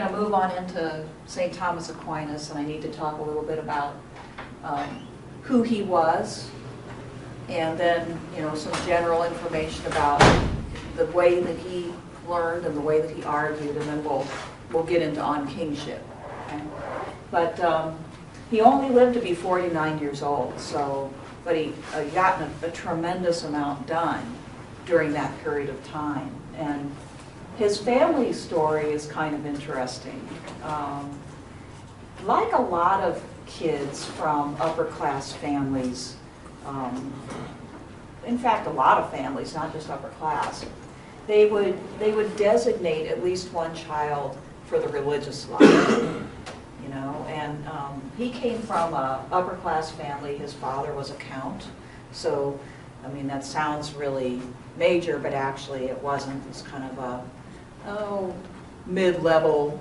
going to move on into St. Thomas Aquinas, and I need to talk a little bit about who he was, and then, you know, some general information about the way that he learned and the way that he argued, and then we'll get into on kingship. Okay? But he only lived to be 49 years old, so but he gotten a tremendous amount done during that period of time. And his family story is kind of interesting. Like a lot of kids from upper class families, in fact a lot of families, not just upper class, they would designate at least one child for the religious life, you know. And he came from a upper class family. His father was a count, so I mean that sounds really major, but actually it wasn't. It's kind of a mid-level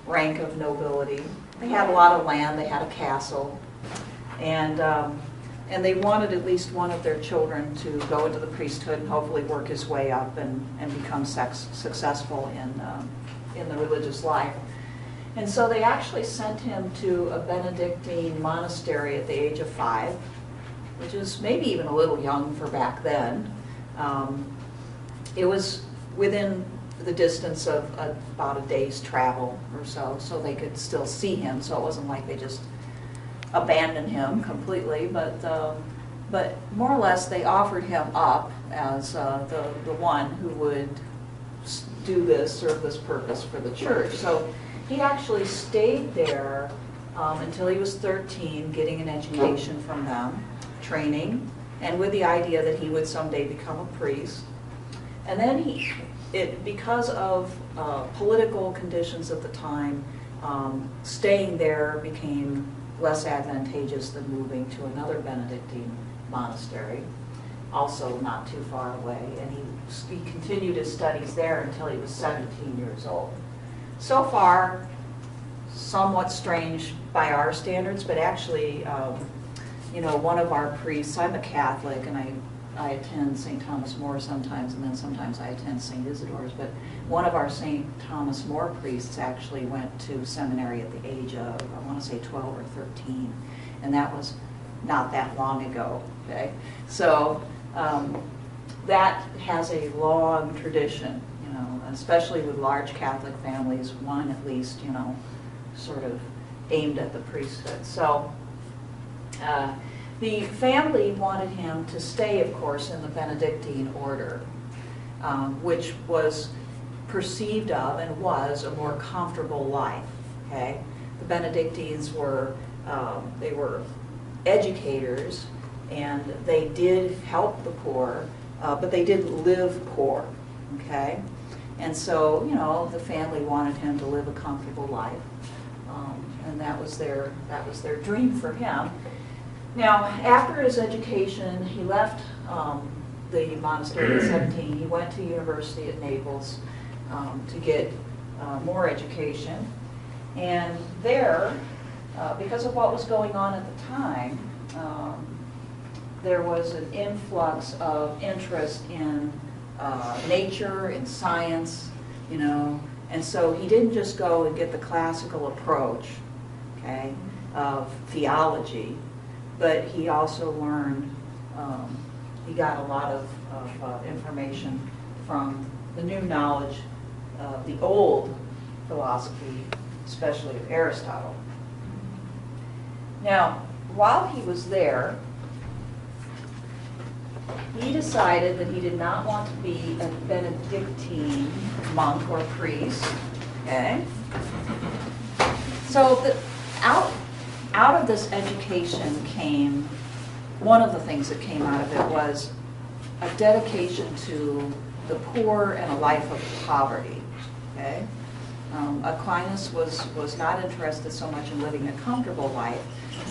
rank of nobility. They had a lot of land. They had a castle, and they wanted at least one of their children to go into the priesthood and hopefully work his way up and become successful in the religious life. And so they actually sent him to a Benedictine monastery at the age of 5, which is maybe even a little young for back then. It was within the distance of about a day's travel or so they could still see him, so it wasn't like they just abandoned him completely, but more or less they offered him up as the one who would serve this purpose for the church. So he actually stayed there until he was 13, getting an education from them, training, and with the idea that he would someday become a priest. And then because of political conditions at the time, staying there became less advantageous than moving to another Benedictine monastery, also not too far away. And he continued his studies there until he was 17 years old. So far, somewhat strange by our standards, but actually, you know, one of our priests, I'm a Catholic, and I attend St. Thomas More sometimes, and then sometimes I attend St. Isidore's, but one of our St. Thomas More priests actually went to seminary at the age of, I want to say 12 or 13, and that was not that long ago, okay? So that has a long tradition, you know, especially with large Catholic families, one at least, you know, sort of aimed at the priesthood. So the family wanted him to stay, of course, in the Benedictine order, which was perceived of and was a more comfortable life. Okay, the Benedictines were they were educators, and they did help the poor, but they didn't live poor. Okay, and so you know the family wanted him to live a comfortable life, and that was their dream for him. Now, after his education, he left the monastery at 17. He went to university at Naples to get more education. And there, because of what was going on at the time, there was an influx of interest in nature, in science, you know. And so he didn't just go and get the classical approach, okay, of theology, but he also learned, he got a lot of information from the new knowledge of the old philosophy, especially of Aristotle. Now, while he was there, he decided that he did not want to be a Benedictine monk or priest, okay? So out of this education came, one of the things that came out of it was a dedication to the poor and a life of poverty, okay? Aquinas was not interested so much in living a comfortable life,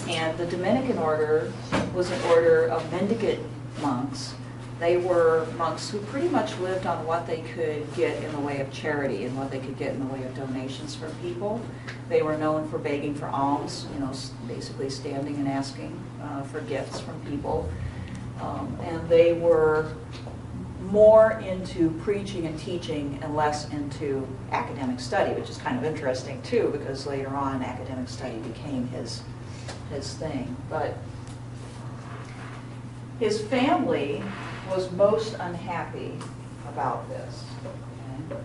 and the Dominican order was an order of mendicant monks. They were monks who pretty much lived on what they could get in the way of charity and what they could get in the way of donations from people. They were known for begging for alms, you know, basically standing and asking for gifts from people. And they were more into preaching and teaching and less into academic study, which is kind of interesting too, because later on academic study became his thing. But his family was most unhappy about this. Okay?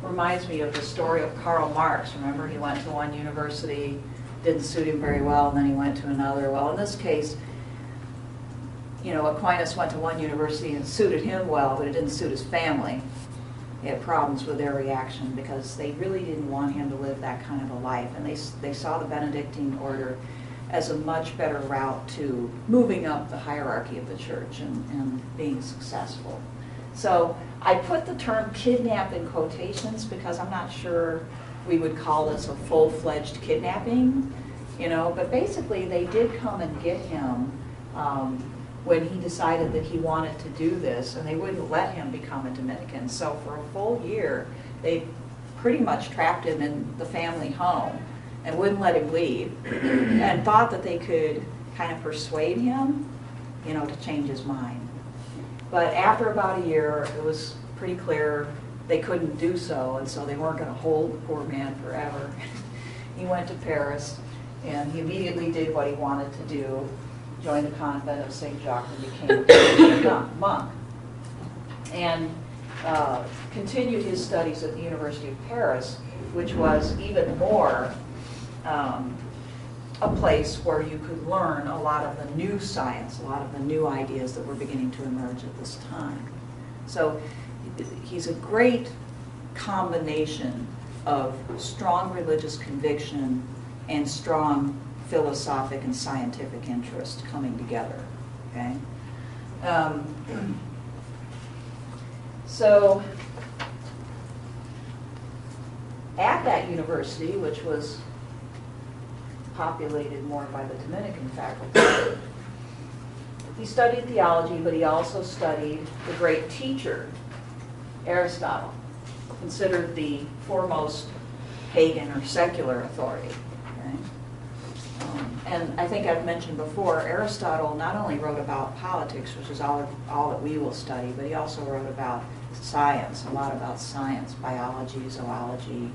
Reminds me of the story of Karl Marx. Remember, he went to one university, didn't suit him very well, and then he went to another. Well, in this case, you know, Aquinas went to one university and it suited him well, but it didn't suit his family. He had problems with their reaction because they really didn't want him to live that kind of a life. And they saw the Benedictine order as a much better route to moving up the hierarchy of the church and being successful. So I put the term kidnap in quotations because I'm not sure we would call this a full-fledged kidnapping, you know, but basically they did come and get him when he decided that he wanted to do this, and they wouldn't let him become a Dominican. So for a full year, they pretty much trapped him in the family home and wouldn't let him leave, and thought that they could kind of persuade him, you know, to change his mind. But after about a year, it was pretty clear they couldn't do so, and so they weren't going to hold the poor man forever. He went to Paris, and he immediately did what he wanted to do, joined the convent of St. Jacques and became a monk. And continued his studies at the University of Paris, which was even more a place where you could learn a lot of the new science, a lot of the new ideas that were beginning to emerge at this time. So he's a great combination of strong religious conviction and strong philosophic and scientific interest coming together. Okay, so at that university, which was populated more by the Dominican faculty, he studied theology, but he also studied the great teacher, Aristotle, considered the foremost pagan or secular authority. Okay? And I think I've mentioned before, Aristotle not only wrote about politics, which is all that we will study, but he also wrote about science, a lot about science, biology, zoology,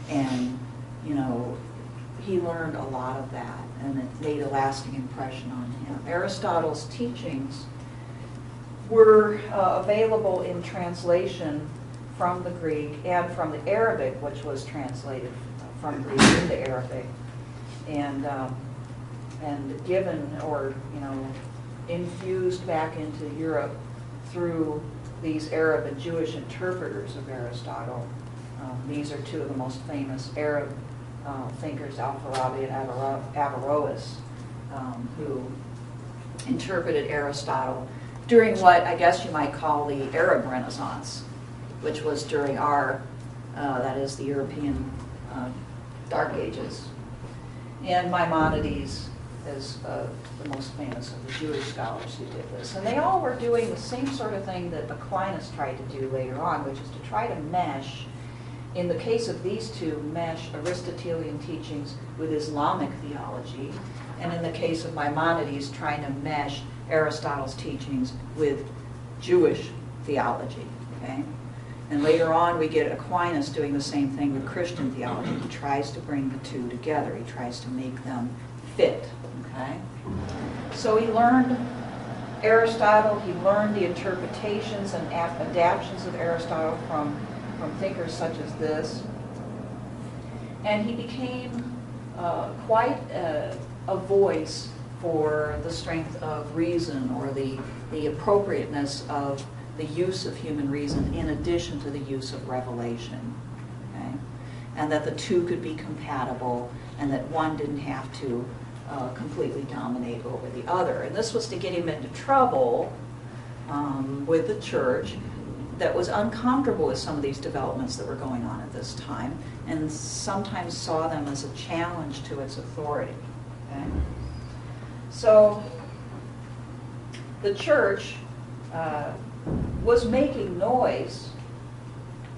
and, you know, he learned a lot of that, and it made a lasting impression on him. Aristotle's teachings were available in translation from the Greek and from the Arabic, which was translated from Greek into Arabic, and given, or, you know, infused back into Europe through these Arab and Jewish interpreters of Aristotle. These are two of the most famous Arab thinkers, Al-Farabi and Averroes, who interpreted Aristotle during what I guess you might call the Arab Renaissance, which was during our, that is the European Dark Ages. And Maimonides is the most famous of the Jewish scholars who did this. And they all were doing the same sort of thing that Aquinas tried to do later on, which is to try to mesh, in the case of these two, mesh Aristotelian teachings with Islamic theology, and in the case of Maimonides, trying to mesh Aristotle's teachings with Jewish theology. Okay? And later on, we get Aquinas doing the same thing with Christian theology. He tries to bring the two together. He tries to make them fit. Okay? So he learned Aristotle. He learned the interpretations and adaptations of Aristotle from thinkers such as this. And he became quite a voice for the strength of reason, or the appropriateness of the use of human reason in addition to the use of revelation. Okay? And that the two could be compatible, and that one didn't have to completely dominate over the other. And this was to get him into trouble with the church that was uncomfortable with some of these developments that were going on at this time, and sometimes saw them as a challenge to its authority. Okay? So the church was making noise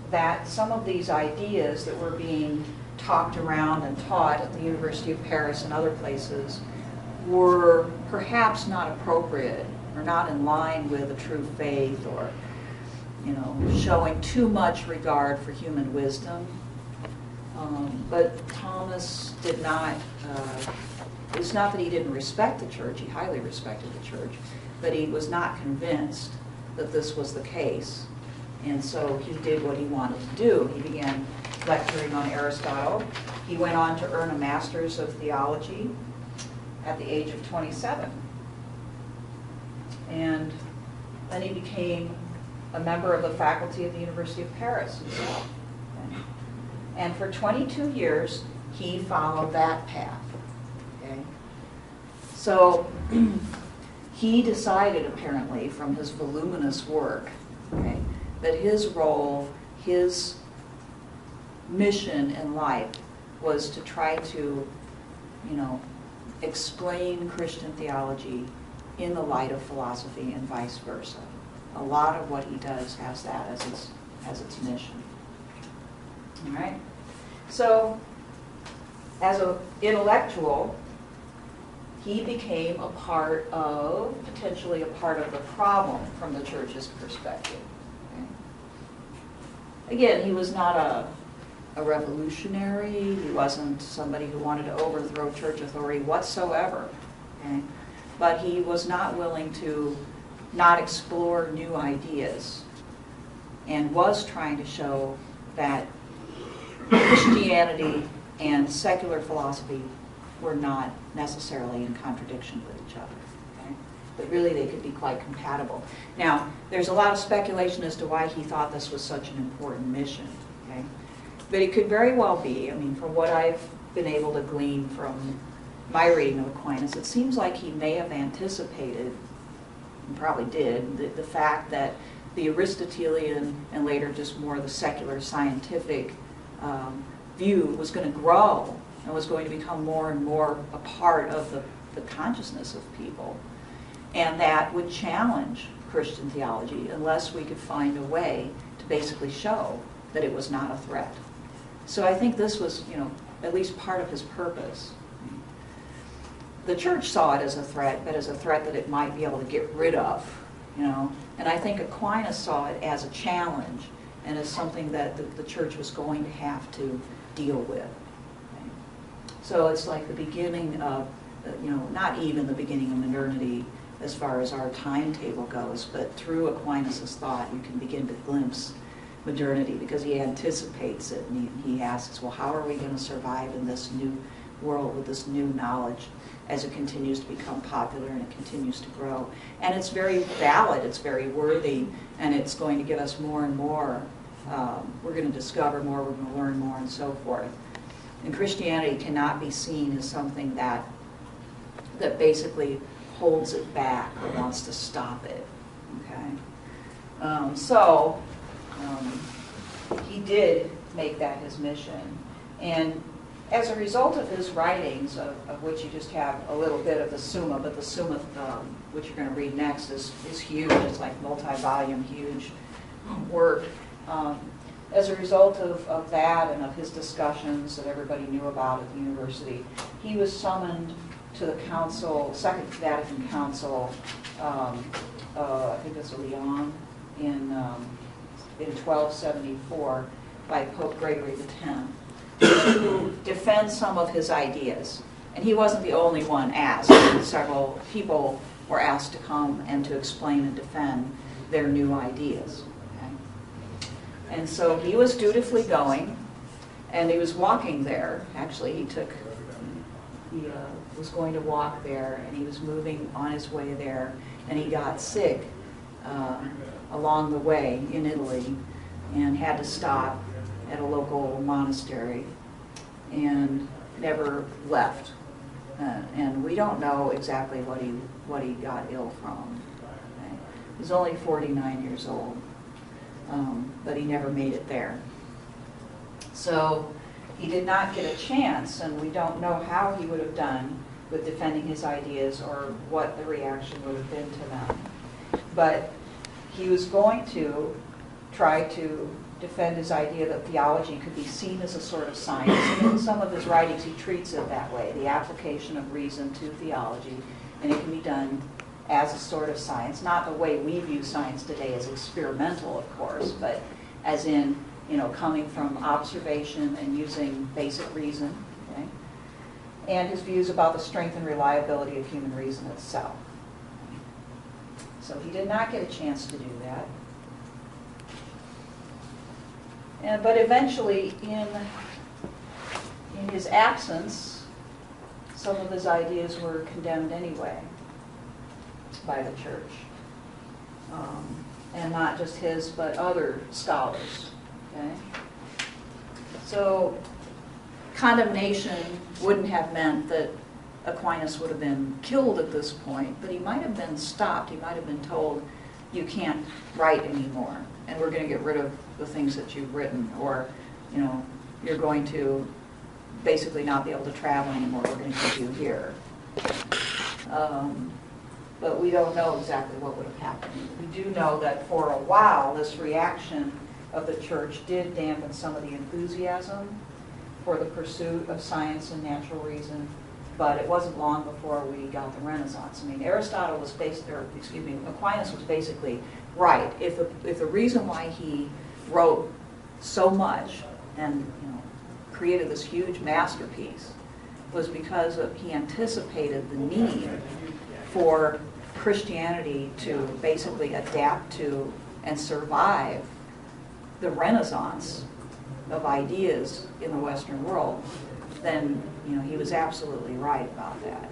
that some of these ideas that were being talked around and taught at the University of Paris and other places were perhaps not appropriate or not in line with a true faith, or showing too much regard for human wisdom. But Thomas did not, it's not that he didn't respect the church, he highly respected the church, but he was not convinced that this was the case. And so he did what he wanted to do. He began lecturing on Aristotle. He went on to earn a master's of theology at the age of 27. And then he became a member of the faculty of the University of Paris himself. And for 22 years, he followed that path. Okay? So he decided, apparently, from his voluminous work, okay, that his role, his mission in life was to try to, explain Christian theology in the light of philosophy and vice versa. A lot of what he does has that as its mission. All right? So, as an intellectual, he became potentially a part of the problem from the church's perspective. Okay? Again, he was not a revolutionary. He wasn't somebody who wanted to overthrow church authority whatsoever. Okay? But he was not willing to not explore new ideas, and was trying to show that Christianity and secular philosophy were not necessarily in contradiction with each other. Okay? But really they could be quite compatible. Now, there's a lot of speculation as to why he thought this was such an important mission. Okay? But it could very well be, from what I've been able to glean from my reading of Aquinas, it seems like he may have anticipated, and probably did, the fact that the Aristotelian and later just more the secular scientific view was going to grow and was going to become more and more a part of the consciousness of people, and that would challenge Christian theology unless we could find a way to basically show that it was not a threat. So I think this was, at least part of his purpose. The church saw it as a threat, but as a threat that it might be able to get rid of, And I think Aquinas saw it as a challenge and as something that the church was going to have to deal with. Okay? So it's like the beginning of, not even the beginning of modernity as far as our timetable goes, but through Aquinas' thought you can begin to glimpse modernity, because he anticipates it, and he asks, well, how are we going to survive in this new world with this new knowledge as it continues to become popular and it continues to grow? And it's very valid, it's very worthy, and it's going to give us more and more. We're going to discover more, we're going to learn more, and so forth. And Christianity cannot be seen as something that basically holds it back or wants to stop it. Okay? He did make that his mission. And as a result of his writings, of which you just have a little bit of the Summa, but the Summa, which you're going to read next, is huge. It's like multi-volume, huge work. As a result of that and of his discussions that everybody knew about at the university, he was summoned to the council, Second Vatican Council, I think it's Lyon, in 1274 by Pope Gregory X, to defend some of his ideas. And he wasn't the only one asked. Several people were asked to come and to explain and defend their new ideas. Okay? And so he was dutifully going, and he was walking there. Actually, he was going to walk there, and he was moving on his way there, and he got sick along the way in Italy and had to stop at a local monastery and never left. And we don't know exactly what he got ill from. Okay? He was only 49 years old, but he never made it there. So he did not get a chance, and we don't know how he would have done with defending his ideas or what the reaction would have been to them. But he was going to try to defend his idea that theology could be seen as a sort of science. And in some of his writings he treats it that way, the application of reason to theology, and it can be done as a sort of science, not the way we view science today as experimental, of course, but as in, coming from observation and using basic reason, okay? And his views about the strength and reliability of human reason itself. So he did not get a chance to do that. But eventually, in his absence, some of his ideas were condemned anyway by the church. And not just his, but other scholars. Okay? So condemnation wouldn't have meant that Aquinas would have been killed at this point, but he might have been stopped. He might have been told, you can't write anymore, and we're going to get rid of the things that you've written, or you're going to basically not be able to travel anymore. We're going to keep you here. But we don't know exactly what would have happened. We do know that for a while, this reaction of the church did dampen some of the enthusiasm for the pursuit of science and natural reason, but it wasn't long before we got the Renaissance. I mean, Aquinas was basically right. If the reason why he wrote so much and created this huge masterpiece was because he anticipated the need for Christianity to basically adapt to and survive the renaissance of ideas in the Western world, then he was absolutely right about that.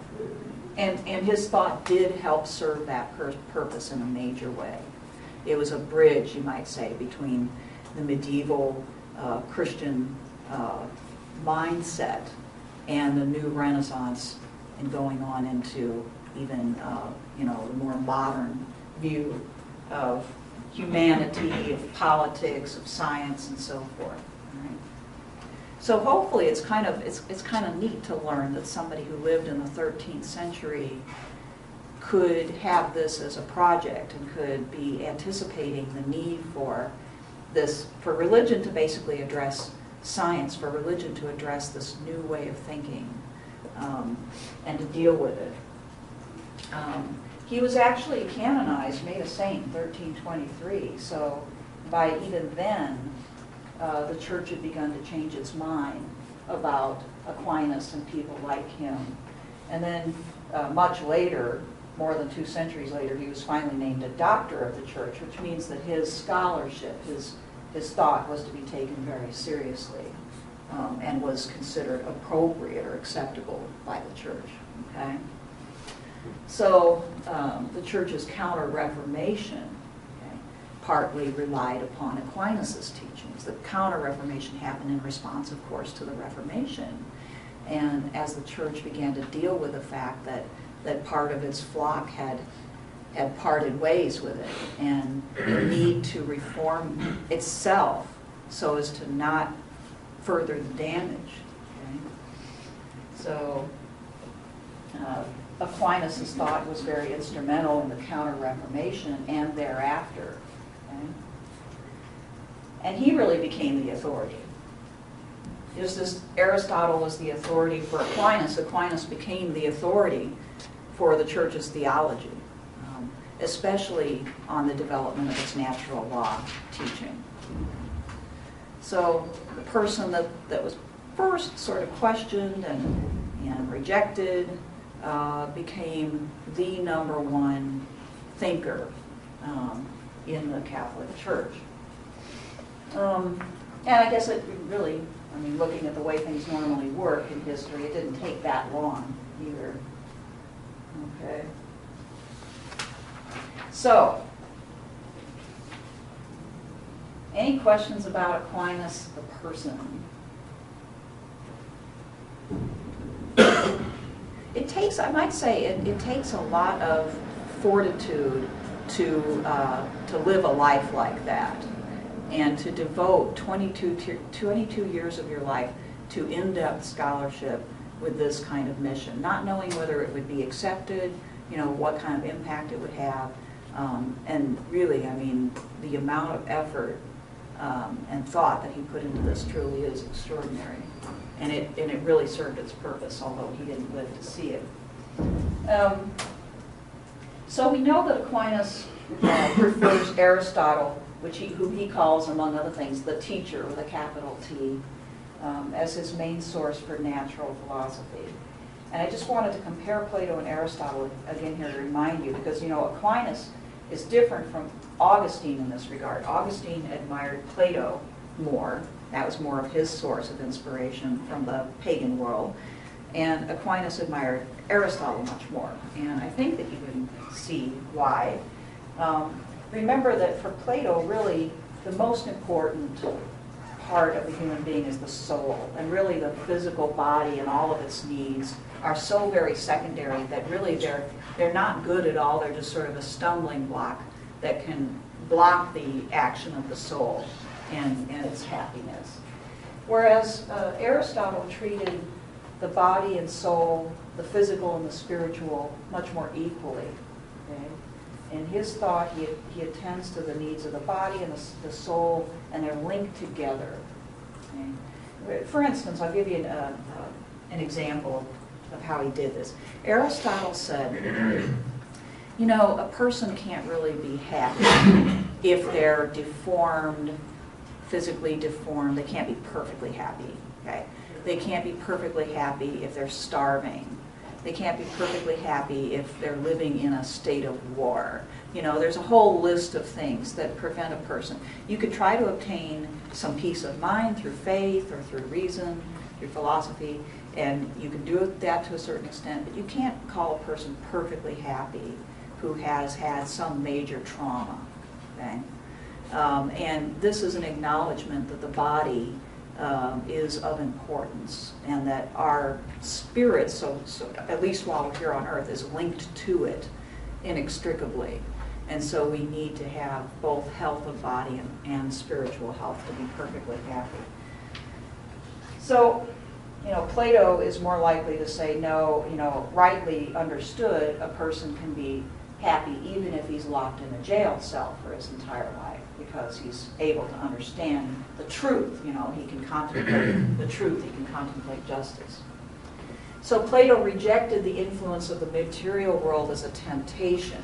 And his thought did help serve that purpose in a major way. It was a bridge, you might say, between the medieval Christian mindset and the new Renaissance, and going on into even a more modern view of humanity, of politics, of science, and so forth. Right? So hopefully it's kind of neat to learn that somebody who lived in the 13th century could have this as a project and could be anticipating the need for religion to basically address science, for religion to address this new way of thinking, and to deal with it. He was actually canonized, made a saint in 1323, so by even then, the church had begun to change its mind about Aquinas and people like him. And then much later, more than 2 centuries later, he was finally named a doctor of the church, which means that his scholarship, his thought was to be taken very seriously, and was considered appropriate or acceptable by the church. Okay? So the church's Counter-Reformation partly relied upon Aquinas' teachings. The Counter-Reformation happened in response, of course, to the Reformation. And as the church began to deal with the fact that part of its flock had parted ways with it, and the need to reform itself so as to not further the damage. Okay? So Aquinas' thought was very instrumental in the Counter-Reformation and thereafter. Okay? And he really became the authority. Just as Aristotle was the authority for Aquinas, Aquinas became the authority for the church's theology, especially on the development of its natural law teaching. So the person that was first sort of questioned and rejected became the #1 thinker in the Catholic Church. And I guess it really, looking at the way things normally work in history, it didn't take that long either. Okay. So, any questions about Aquinas, the person? It takes, I might say, it takes a lot of fortitude to live a life like that, and to devote 22 years of your life to in-depth scholarship with this kind of mission, not knowing whether it would be accepted, what kind of impact it would have, and really, the amount of effort and thought that he put into this truly is extraordinary. And it really served its purpose, although he didn't live to see it. So we know that Aquinas prefers Aristotle, who he calls, among other things, the teacher with a capital T, as his main source for natural philosophy. And I just wanted to compare Plato and Aristotle again here to remind you, because Aquinas is different from Augustine in this regard. Augustine admired Plato more. That was more of his source of inspiration from the pagan world. And Aquinas admired Aristotle much more. And I think that you can see why. Remember that for Plato, really, the most important part of the human being is the soul. And really the physical body and all of its needs are so very secondary that really they're not good at all. They're just sort of a stumbling block that can block the action of the soul and its happiness. Whereas Aristotle treated the body and soul, the physical and the spiritual, much more equally. Okay? In his thought, he attends to the needs of the body and the soul, and they're linked together. Okay? For instance, I'll give you an example of how he did this. Aristotle said, a person can't really be happy if they're deformed, physically deformed. They can't be perfectly happy. Okay? They can't be perfectly happy if they're starving. They can't be perfectly happy if they're living in a state of war. There's a whole list of things that prevent a person. You could try to obtain some peace of mind through faith or through reason, through philosophy, and you can do that to a certain extent, but you can't call a person perfectly happy who has had some major trauma. Okay? And this is an acknowledgement that the body is of importance, and that our spirit, so at least while we're here on earth, is linked to it inextricably. And so we need to have both health of body and spiritual health to be perfectly happy. So, Plato is more likely to say, no, rightly understood, a person can be happy even if he's locked in a jail cell for his entire life, because he's able to understand the truth. He can contemplate the truth, he can contemplate justice. So Plato rejected the influence of the material world as a temptation,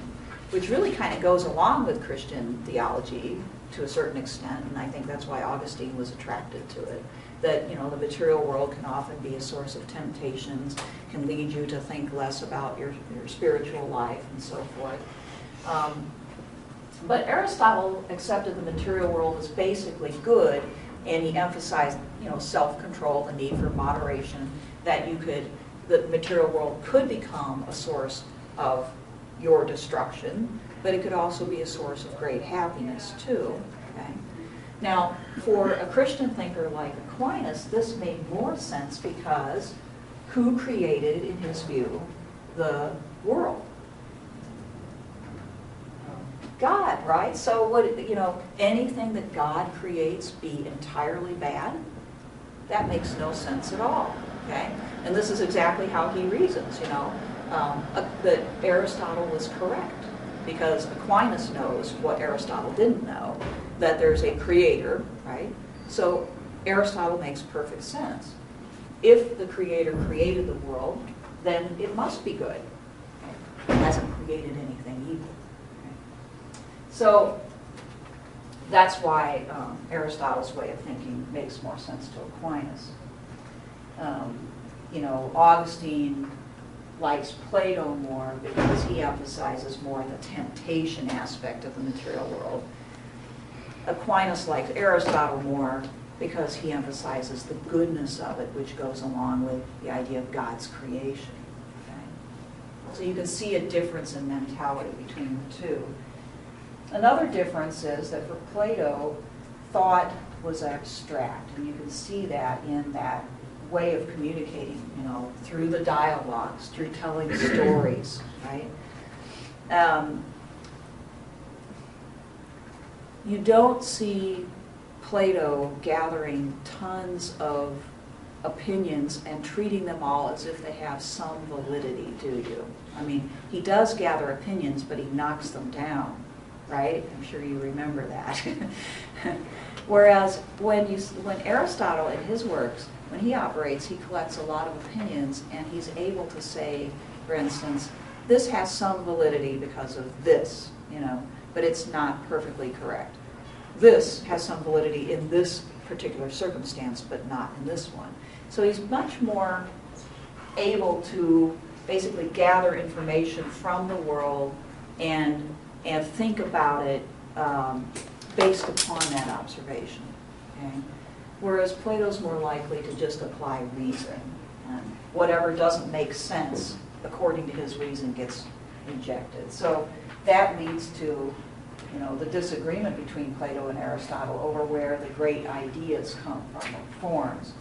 which really kind of goes along with Christian theology to a certain extent, and I think that's why Augustine was attracted to it. That the material world can often be a source of temptations, can lead you to think less about your spiritual life and so forth. But Aristotle accepted the material world as basically good, and he emphasized self-control, the need for moderation, that the material world could become a source of your destruction, but it could also be a source of great happiness too. Okay? Now, for a Christian thinker like Aquinas, this made more sense because who created, in his view, the world? God, right? So would anything that God creates be entirely bad? That makes no sense at all. Okay, and this is exactly how he reasons. That Aristotle was correct, because Aquinas knows what Aristotle didn't know, that there's a creator, right? So Aristotle makes perfect sense. If the creator created the world, then it must be good. It hasn't created anything evil. So that's why Aristotle's way of thinking makes more sense to Aquinas. Augustine likes Plato more because he emphasizes more the temptation aspect of the material world. Aquinas likes Aristotle more because he emphasizes the goodness of it, which goes along with the idea of God's creation. Okay? So you can see a difference in mentality between the two. Another difference is that for Plato, thought was abstract, and you can see that in that way of communicating, through the dialogues, through telling stories, right? You don't see Plato gathering tons of opinions and treating them all as if they have some validity, do you? I mean, he does gather opinions, but he knocks them down, right? I'm sure you remember that. Whereas when Aristotle in his works, when he operates, he collects a lot of opinions, and he's able to say, for instance, this has some validity because of this, but it's not perfectly correct. This has some validity in this particular circumstance, but not in this one. So he's much more able to basically gather information from the world and think about it based upon that observation. Okay? Whereas Plato's more likely to just apply reason, and whatever doesn't make sense according to his reason gets rejected. So that leads to the disagreement between Plato and Aristotle over where the great ideas come from, or forms.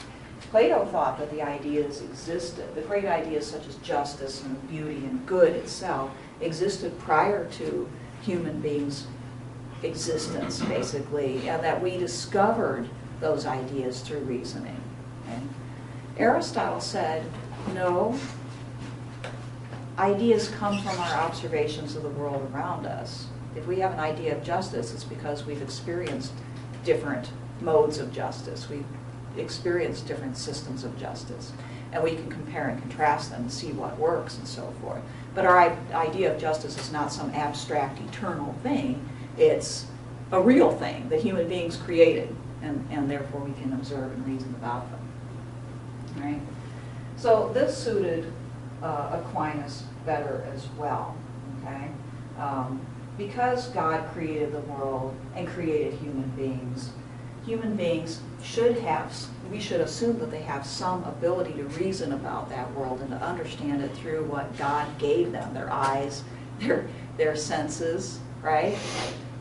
Plato thought that the ideas existed. The great ideas such as justice and beauty and good itself existed prior to human beings' existence, basically, and that we discovered those ideas through reasoning. Okay? Aristotle said, no, ideas come from our observations of the world around us. If we have an idea of justice, it's because we've experienced different modes of justice. We've experienced different systems of justice. And we can compare and contrast them and see what works and so forth. But our idea of justice is not some abstract, eternal thing. It's a real thing that human beings created, and therefore we can observe and reason about them. Right? So this suited Aquinas better as well. Okay? Because God created the world and created human beings we should assume that they have some ability to reason about that world and to understand it through what God gave them, their eyes, their senses, right?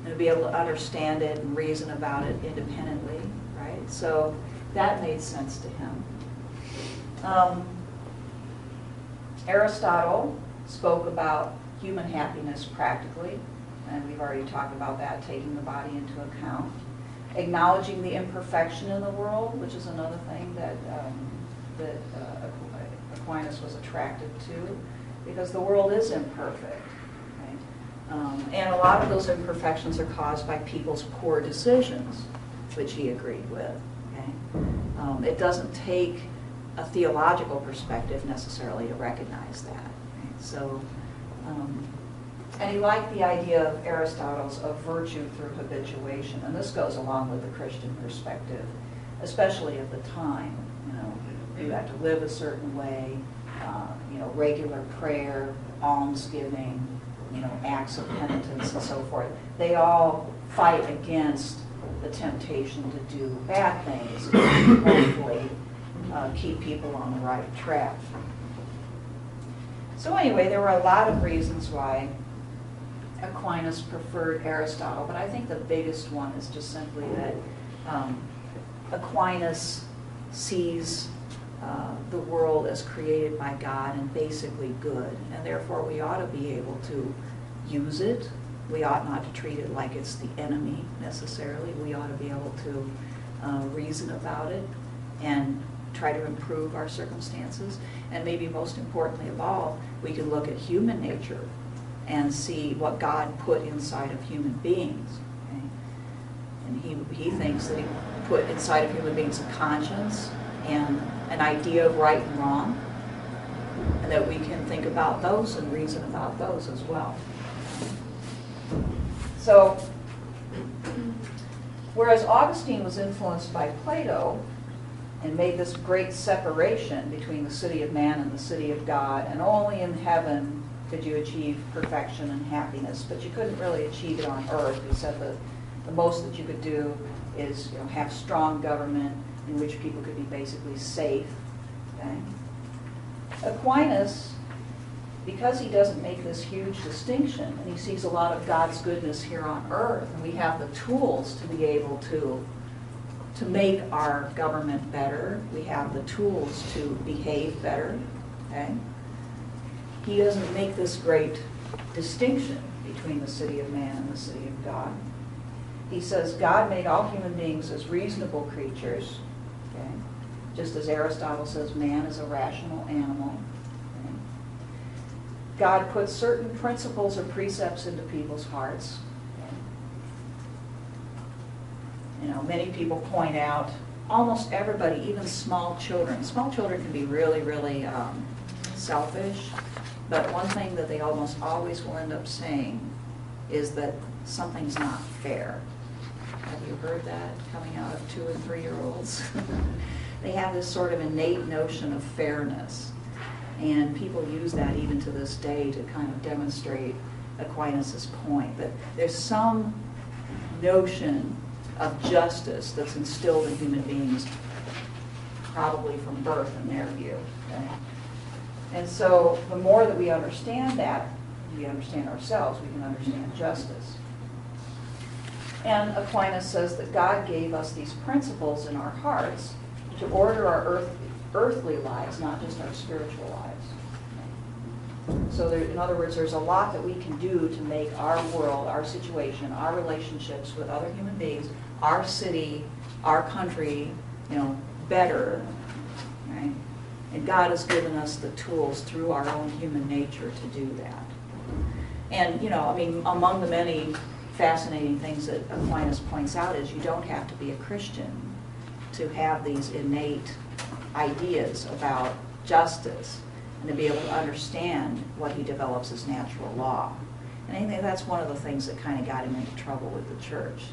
And to be able to understand it and reason about it independently, right? So that made sense to him. Aristotle spoke about human happiness practically, and we've already talked about that, taking the body into account. Acknowledging the imperfection in the world, which is another thing that Aquinas was attracted to, because the world is imperfect. Right? And a lot of those imperfections are caused by people's poor decisions, which he agreed with. Okay? It doesn't take a theological perspective necessarily to recognize that. Right? So, and he liked the idea of Aristotle's of virtue through habituation, and this goes along with the Christian perspective, especially at the time. You had to live a certain way, regular prayer, almsgiving, acts of penitence and so forth. They all fight against the temptation to do bad things and hopefully keep people on the right track. So anyway, there were a lot of reasons why Aquinas preferred Aristotle, but I think the biggest one is just simply that Aquinas sees the world as created by God and basically good, and therefore we ought to be able to use it. We ought not to treat it like it's the enemy necessarily. We ought to be able to reason about it and try to improve our circumstances. And maybe most importantly of all, we can look at human nature and see what God put inside of human beings. Okay? And he thinks that he put inside of human beings a conscience and an idea of right and wrong, and that we can think about those and reason about those as well. So, whereas Augustine was influenced by Plato and made this great separation between the city of man and the city of God, and only in heaven could you achieve perfection and happiness, but you couldn't really achieve it on earth. He said the most that you could do is have strong government in which people could be basically safe. Okay? Aquinas, because he doesn't make this huge distinction, and he sees a lot of God's goodness here on earth, and we have the tools to be able to make our government better. We have the tools to behave better. Okay? He doesn't make this great distinction between the city of man and the city of God. He says God made all human beings as reasonable creatures, okay? Just as Aristotle says man is a rational animal. Okay? God put certain principles or precepts into people's hearts. Okay? Many people point out, almost everybody, even small children can be really, really selfish. But one thing that they almost always will end up saying is that something's not fair. Have you heard that coming out of 2- and 3-year-olds? They have this sort of innate notion of fairness. And people use that even to this day to kind of demonstrate Aquinas' point that there's some notion of justice that's instilled in human beings, probably from birth in their view. Okay? And so the more that we understand that, we understand ourselves, we can understand justice. And Aquinas says that God gave us these principles in our hearts to order our earthly lives, not just our spiritual lives. So there, in other words, there's a lot that we can do to make our world, our situation, our relationships with other human beings, our city, our country, better, right? And God has given us the tools through our own human nature to do that. And, among the many fascinating things that Aquinas points out is you don't have to be a Christian to have these innate ideas about justice and to be able to understand what he develops as natural law. And I think that's one of the things that kind of got him into trouble with the church,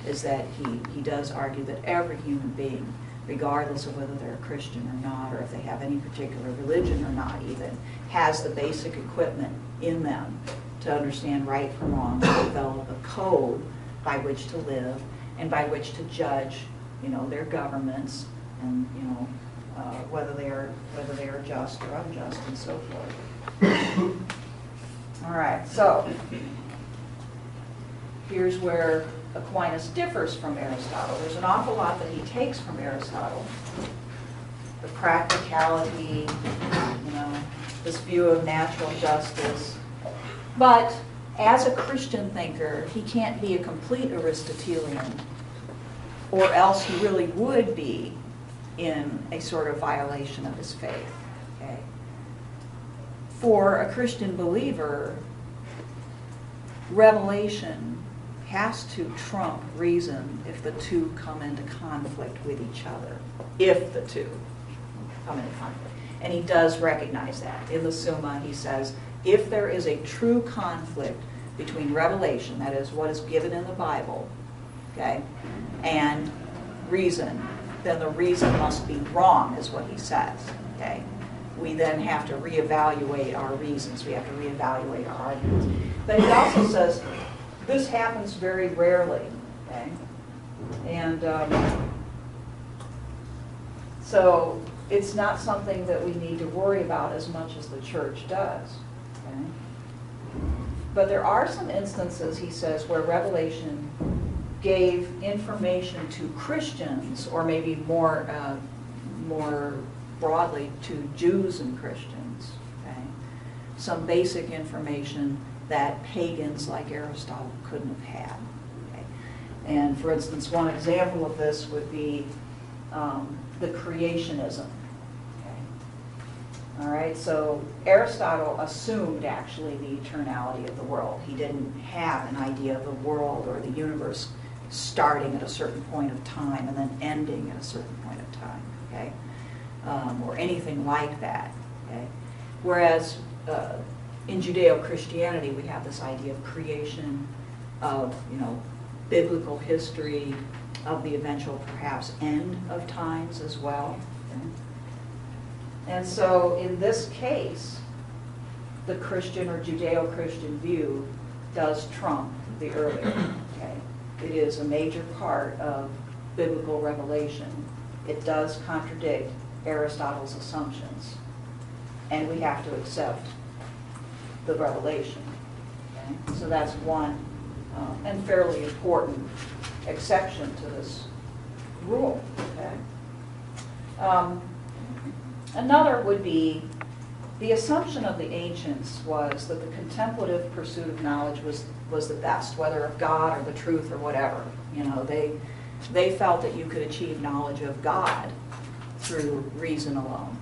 is that he does argue that every human being, regardless of whether they're a Christian or not, or if they have any particular religion or not even, has the basic equipment in them to understand right from wrong, to develop a code by which to live and by which to judge, their governments and, whether they are just or unjust and so forth. All right, so here's where Aquinas differs from Aristotle. There's an awful lot that he takes from Aristotle. The practicality, this view of natural justice. But as a Christian thinker, he can't be a complete Aristotelian, or else he really would be in a sort of violation of his faith. Okay? For a Christian believer, revelation has to trump reason if the two come into conflict with each other. If the two come into conflict. And he does recognize that. In the Summa, he says, if there is a true conflict between revelation, that is what is given in the Bible, okay, and reason, then the reason must be wrong, is what he says. Okay? We then have to reevaluate our reasons. We have to reevaluate our arguments. But he also says this happens very rarely. Okay? And so it's not something that we need to worry about as much as the church does. Okay? But there are some instances, he says, where revelation gave information to Christians, or maybe more broadly to Jews and Christians, okay? Some basic information that pagans like Aristotle couldn't have had. Okay? And for instance, one example of this would be the Creationism. All right, so Aristotle assumed actually the eternality of the world. He didn't have an idea of the world or the universe starting at a certain point of time and then ending at a certain point of time, okay? Or anything like that, okay? Whereas in Judeo-Christianity, we have this idea of creation, of, biblical history, of the eventual, perhaps, end of times as well. Okay? And so in this case, the Christian or Judeo-Christian view does trump the earlier. Okay? It is a major part of biblical revelation. It does contradict Aristotle's assumptions. And we have to accept the revelation. Okay? So that's one and fairly important exception to this rule. Okay? Another would be the assumption of the ancients was that the contemplative pursuit of knowledge was the best, whether of God or the truth or whatever. They felt that you could achieve knowledge of God through reason alone.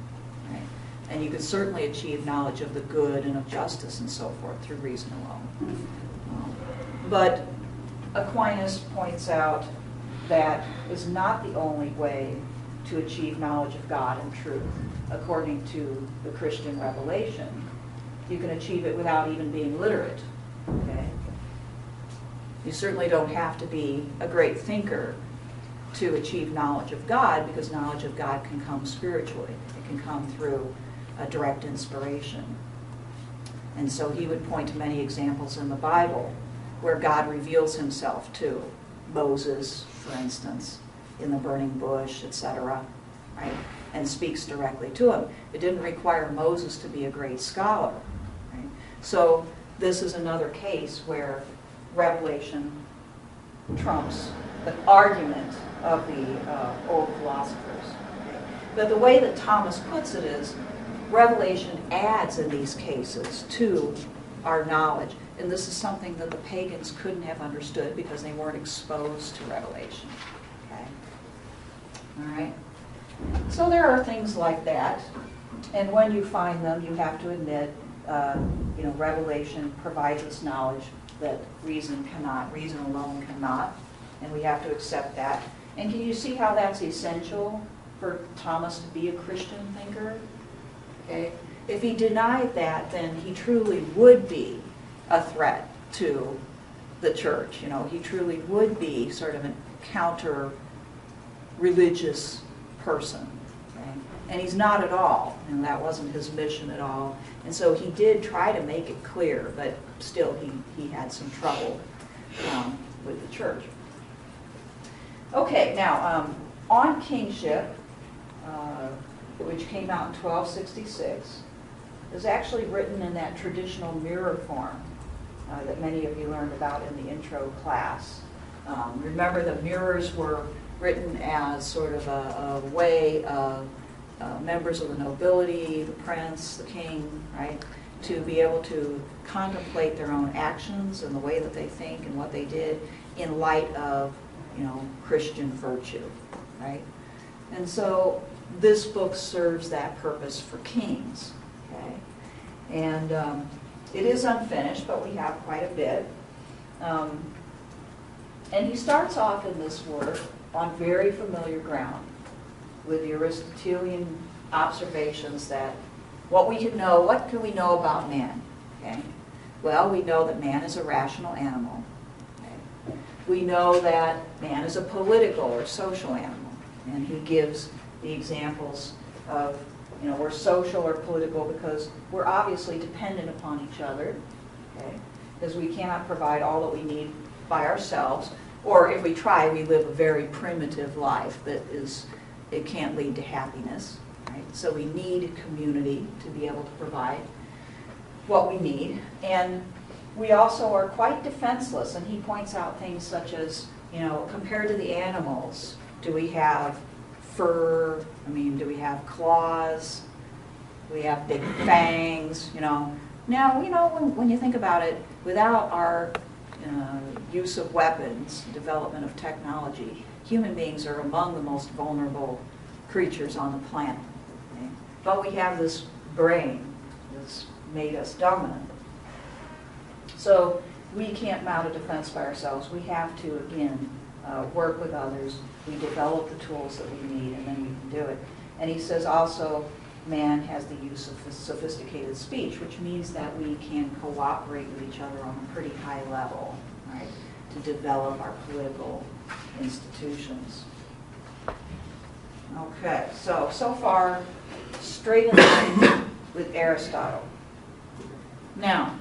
Right? And you could certainly achieve knowledge of the good and of justice and so forth through reason alone. But Aquinas points out that is not the only way to achieve knowledge of God and truth, according to the Christian revelation. You can achieve it without even being literate. Okay? You certainly don't have to be a great thinker to achieve knowledge of God, because knowledge of God can come spiritually. It can come through a direct inspiration. And so he would point to many examples in the Bible where God reveals himself to Moses, for instance, in the burning bush, etc., right? And speaks directly to him. It didn't require Moses to be a great scholar. Right? So this is another case where revelation trumps the argument of the old philosophers. Okay? But the way that Thomas puts it is, revelation adds in these cases to our knowledge. And this is something that the pagans couldn't have understood because they weren't exposed to revelation. Okay? All right? So there are things like that. And when you find them, you have to admit, revelation provides us knowledge that reason cannot, reason alone cannot. And we have to accept that. And can you see how that's essential for Thomas to be a Christian thinker? Okay? If he denied that, then he truly would be a threat to the church. He truly would be sort of a counter-religious person. Okay? And he's not at all, and that wasn't his mission at all. And so he did try to make it clear, but still he had some trouble with the church. Okay, now, on Kingship, which came out in 1266, is actually written in that traditional mirror form that many of you learned about in the intro class. Remember, the mirrors were written as sort of a way of members of the nobility, the prince, the king, right, to be able to contemplate their own actions and the way that they think and what they did in light of, Christian virtue, right? And so this book serves that purpose for kings, okay? And it is unfinished, but we have quite a bit. And he starts off in this work on very familiar ground with the Aristotelian observations that what can we know about man? Okay? Well, we know that man is a rational animal. Okay? We know that man is a political or social animal. And he gives the examples of, we're social or political because we're obviously dependent upon each other, okay? Because we cannot provide all that we need by ourselves, or if we try, we live a very primitive life it can't lead to happiness, right? So we need community to be able to provide what we need. And we also are quite defenseless, and he points out things such as, compared to the animals, do we have fur? Do we have claws? Do we have big fangs? Now, when you think about it, without our use of weapons, development of technology, human beings are among the most vulnerable creatures on the planet. Okay? But we have this brain that's made us dominant. So we can't mount a defense by ourselves. We have to, again, work with others. We develop the tools that we need, and then we can do it. And he says also, man has the use of sophisticated speech, which means that we can cooperate with each other on a pretty high level, right, to develop our political institutions. Okay, so far, straight in line with Aristotle. Now,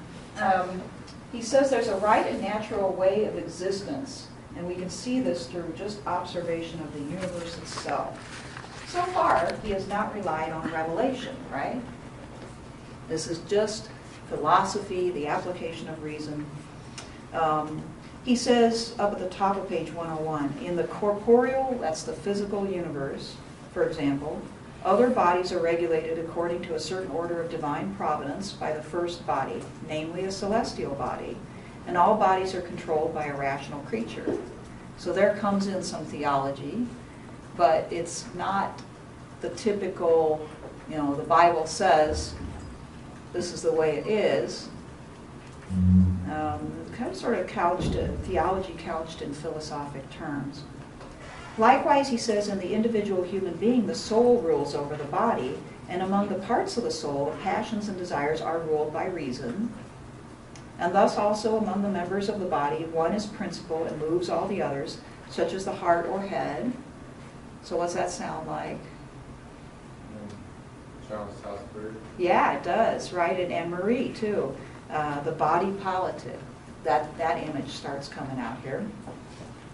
he says there's a right and natural way of existence, and we can see this through just observation of the universe itself. So far, he has not relied on revelation, right? This is just philosophy, the application of reason. He says up at the top of page 101, in the corporeal, that's the physical universe, for example, other bodies are regulated according to a certain order of divine providence by the first body, namely a celestial body, and all bodies are controlled by a rational creature. So there comes in some theology, but it's not the typical, the Bible says this is the way it is. Kind of sort of theology couched in philosophic terms. Likewise, he says, in the individual human being, the soul rules over the body, and among the parts of the soul, passions and desires are ruled by reason. And thus also among the members of the body, one is principal and moves all the others, such as the heart or head. So what's that sound like? Charles Salzburg. Yeah, it does, right? And Anne-Marie, too. The body politic. That image starts coming out here.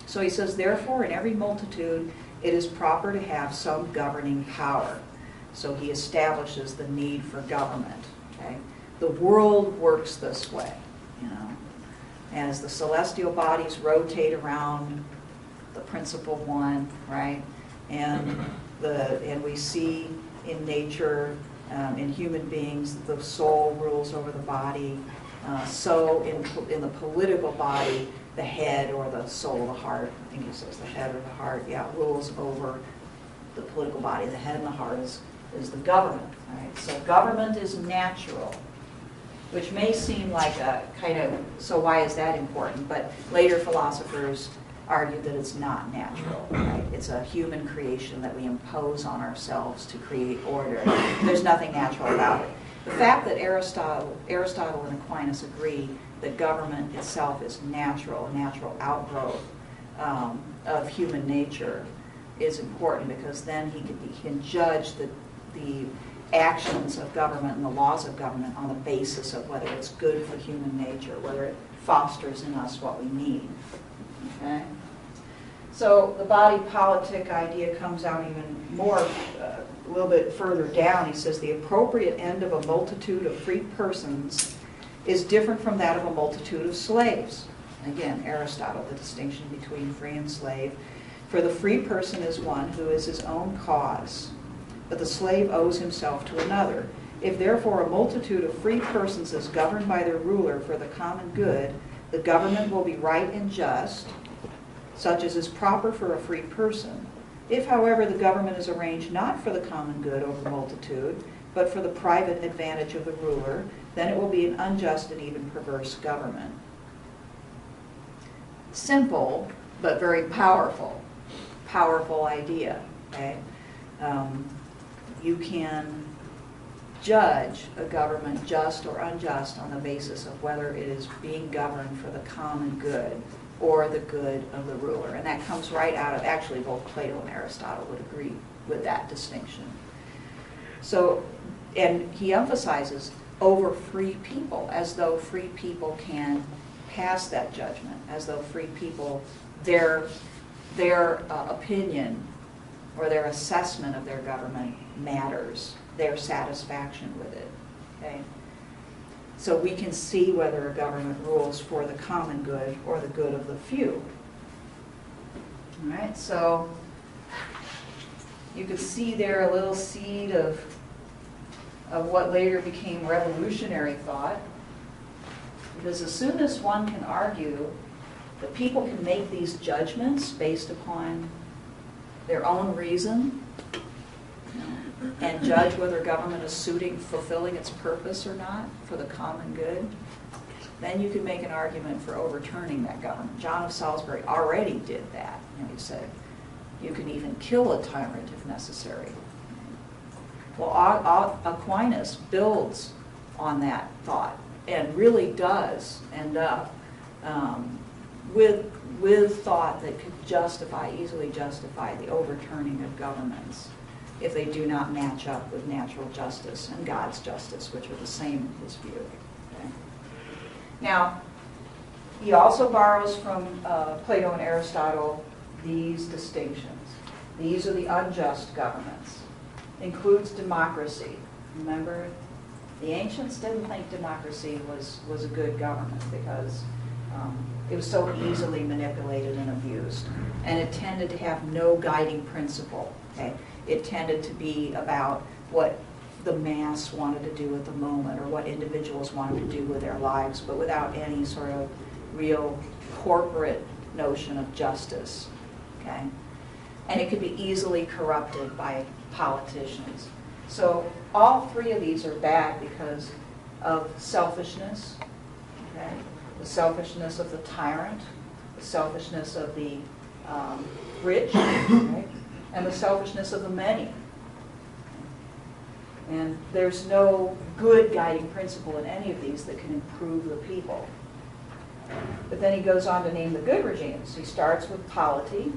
So he says, therefore, in every multitude, it is proper to have some governing power. So he establishes the need for government. Okay? The world works this way, you know. As the celestial bodies rotate around the principal one, right? And we see in nature, in human beings, the soul rules over the body. So in the political body, the head or the soul, the heart, I think he says the head or the heart, yeah, rules over the political body. The head and the heart is the government, right? So government is natural, which may seem like a kind of, so why is that important? But later philosophers argued that it's not natural, right? It's a human creation that we impose on ourselves to create order. There's nothing natural about it. The fact that Aristotle and Aquinas agree that government itself is natural, a natural outgrowth of human nature is important, because then he can judge the actions of government and the laws of government on the basis of whether it's good for human nature, whether it fosters in us what we need. Okay? So the body politic idea comes out even more, a little bit further down. He says the appropriate end of a multitude of free persons is different from that of a multitude of slaves. Again, Aristotle, the distinction between free and slave. For the free person is one who is his own cause, but the slave owes himself to another. If therefore a multitude of free persons is governed by their ruler for the common good, the government will be right and just, such as is proper for a free person. If, however, the government is arranged not for the common good over the multitude, but for the private advantage of the ruler, then it will be an unjust and even perverse government. Simple, but very powerful. Powerful idea. Okay? You can judge a government just or unjust on the basis of whether it is being governed for the common good or the good of the ruler. And that comes right out of, actually both Plato and Aristotle would agree with that distinction. So, and he emphasizes over free people, as though free people can pass that judgment, as though free people, their opinion or their assessment of their government matters, their satisfaction with it. Okay? So we can see whether a government rules for the common good or the good of the few. All right, so you could see there a little seed of what later became revolutionary thought. Because as soon as one can argue that people can make these judgments based upon their own reason, and judge whether government is fulfilling its purpose or not for the common good, then you can make an argument for overturning that government. John of Salisbury already did that. You know, he said, you can even kill a tyrant if necessary. Well, Aquinas builds on that thought and really does end up with thought that could easily justify the overturning of governments if they do not match up with natural justice and God's justice, which are the same in his view. Okay? Now, he also borrows from Plato and Aristotle these distinctions. These are the unjust governments. Includes democracy. Remember, the ancients didn't think democracy was a good government because it was so easily manipulated and abused. And it tended to have no guiding principle. Okay? It tended to be about what the mass wanted to do at the moment or what individuals wanted to do with their lives, but without any sort of real corporate notion of justice. Okay? And it could be easily corrupted by politicians. So all three of these are bad because of selfishness, okay? The selfishness of the tyrant, the selfishness of the rich, right? And the selfishness of the many. And there's no good guiding principle in any of these that can improve the people. But then he goes on to name the good regimes. He starts with polity,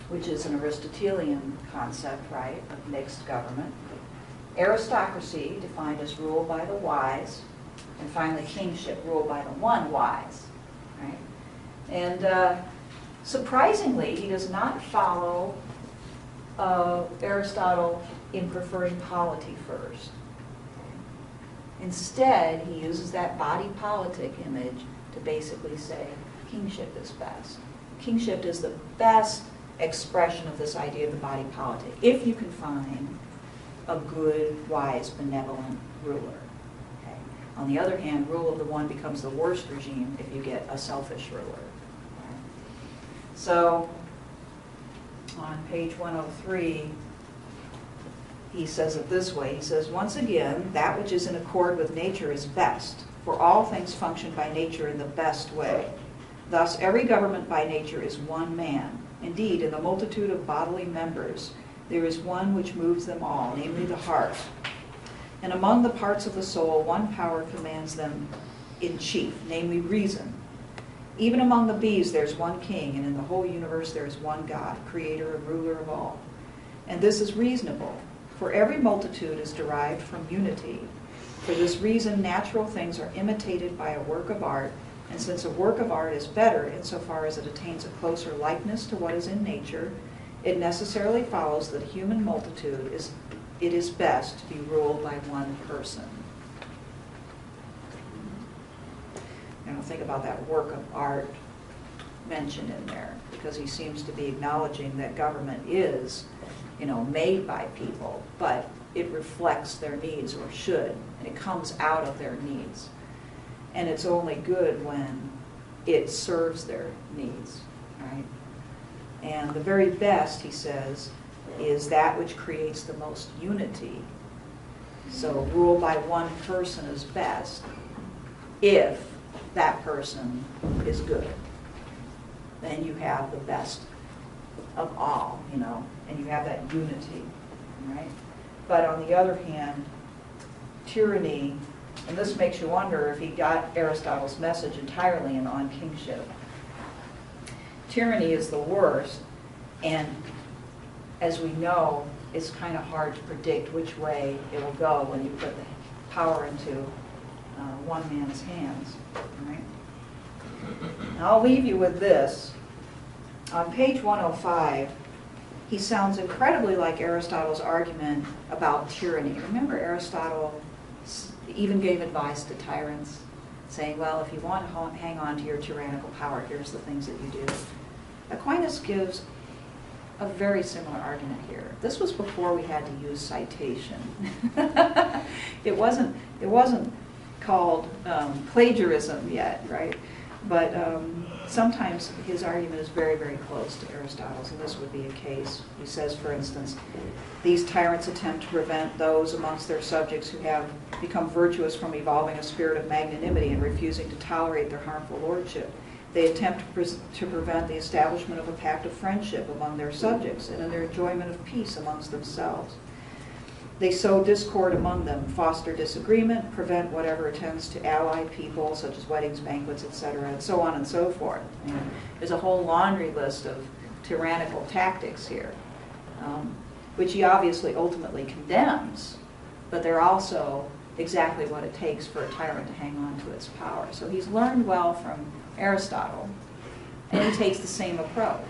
which is an Aristotelian concept, right, of mixed government. Aristocracy, defined as rule by the wise. And finally, kingship, ruled by the one wise, right? And surprisingly, he does not follow Aristotle in preferring polity first. Instead, he uses that body politic image to basically say kingship is best. Kingship is the best expression of this idea of the body politic, if you can find a good, wise, benevolent ruler. Okay? On the other hand, rule of the one becomes the worst regime if you get a selfish ruler. Okay? So, on page 103, he says it this way. He says, once again, that which is in accord with nature is best, for all things function by nature in the best way. Thus, every government by nature is one man. Indeed, in the multitude of bodily members, there is one which moves them all, namely the heart. And among the parts of the soul, one power commands them in chief, namely reason. Even among the bees, there's one king, and in the whole universe there is one God, creator and ruler of all. And this is reasonable, for every multitude is derived from unity. For this reason, natural things are imitated by a work of art, and since a work of art is better insofar as it attains a closer likeness to what is in nature, it necessarily follows that a human multitude it is best to be ruled by one person. Now think about that work of art mentioned in there, because he seems to be acknowledging that government is, made by people, but it reflects their needs, or should, and it comes out of their needs. And it's only good when it serves their needs, right? And the very best, he says, is that which creates the most unity. So rule by one person is best if that person is good. Then you have the best of all, and you have that unity, right? But on the other hand, tyranny, and this makes you wonder if he got Aristotle's message entirely on kingship. Tyranny is the worst, and as we know, it's kind of hard to predict which way it will go when you put the power into one man's hands. Right? Now, I'll leave you with this. On page 105, he sounds incredibly like Aristotle's argument about tyranny. Remember, Aristotle even gave advice to tyrants, saying, well, if you want to hang on to your tyrannical power, here's the things that you do. Aquinas gives a very similar argument here. This was before we had to use citation. It wasn't called plagiarism yet, right? But sometimes his argument is very, very close to Aristotle's, and this would be a case. He says, for instance, these tyrants attempt to prevent those amongst their subjects who have become virtuous from evolving a spirit of magnanimity and refusing to tolerate their harmful lordship. They attempt to prevent the establishment of a pact of friendship among their subjects and in their enjoyment of peace amongst themselves. They sow discord among them, foster disagreement, prevent whatever tends to ally people, such as weddings, banquets, etc., and so on and so forth. There's a whole laundry list of tyrannical tactics here, which he obviously ultimately condemns, but they're also exactly what it takes for a tyrant to hang on to its power. So he's learned well from Aristotle, and he takes the same approach.